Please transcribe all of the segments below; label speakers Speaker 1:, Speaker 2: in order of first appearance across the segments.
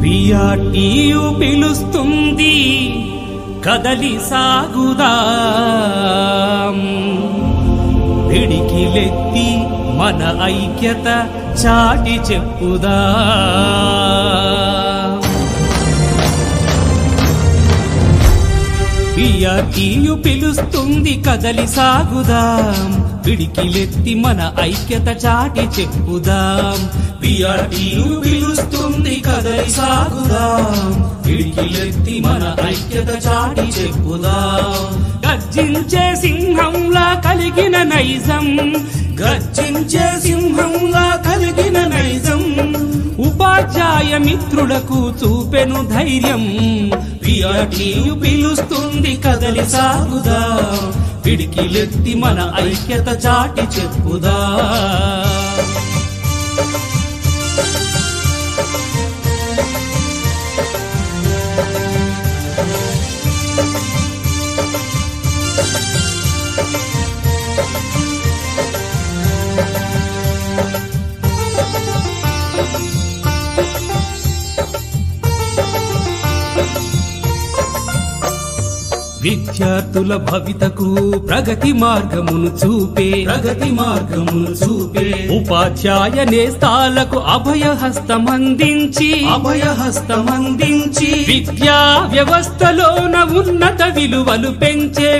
Speaker 1: PRTU పిలుస్తుంది కదలి సాగుదాం పిడికిలెత్తి మన ఐక్యత చాటి చెప్పుదాం పిఆర్టీయు పిలుస్తుంది కదలి సాగుదాం పిడికిలెత్తి మన ఐక్యత చాటి చెప్పుదాం పిఆర్టీయు పిలుస్తుంది కదలి సాగుదాం పిడికిలెత్తి మన ఐక్యత చాటి చెప్పుదాం గర్జించే సింహంలా కలిగిన నైజం గర్జించే సింహంలా కలిగిన నైజం ఉపాధ్యాయ మిత్రులకు చూపెను ధైర్యం పిఆర్టీయు పిలుస్తుంది కదలి సాగుదాం పిడికిలెత్తి మన ఐక్యత చాటి చెప్పుదాం విద్యార్థుల భవితకు ప్రగతి మార్గమును చూపే ఉపాధ్యాయ నేస్తాలకు అభయహస్తమందించి విద్యా వ్యవస్థలోన ఉన్నత విలువలు పెంచే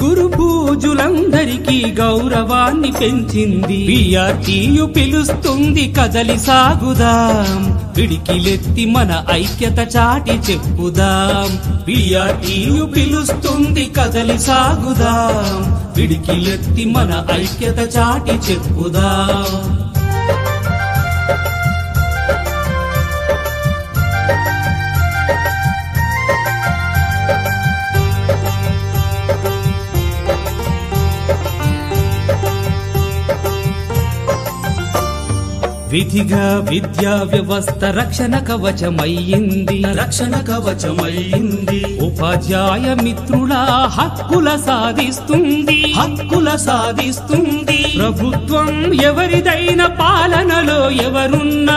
Speaker 1: గురు పూజులందరికీ గౌరవాన్ని పెంచింది పిఆర్టీయు పిలుస్తుంది కదలి సాగుదాం పిడికిలెత్తి మన ఐక్యత చాటి చెప్పుదాం పిఆర్టీయు పిలుస్తుంది కదలి సాగుదాం పిడికిలెత్తి మన ఐక్యత చాటి చెప్పుదాం విధిగా విద్యా వ్యవస్థ రక్షణ కవచమయ్యింది ఉపాధ్యాయ మిత్రుల హక్కుల సాధిస్తుంది ప్రభుత్వం ఎవరిదైన పాలనలో ఎవరున్నా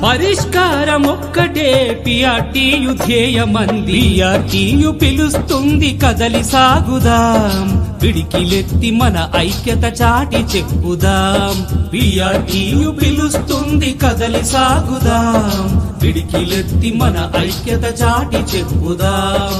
Speaker 1: పరిష్కారం ఒక్కటే పిఆర్టీయు ధ్యేయమంది పిఆర్టీయు పిలుస్తుంది కదలి సాగుదాం పిడికిలెత్తి మన ఐక్యత చాటి చెప్పుదాం పిఆర్టీయు పిలుస్తుంది కదలి సాగుదాం పిడికిలెత్తి మన ఐక్యత చాటి చెప్పుదాం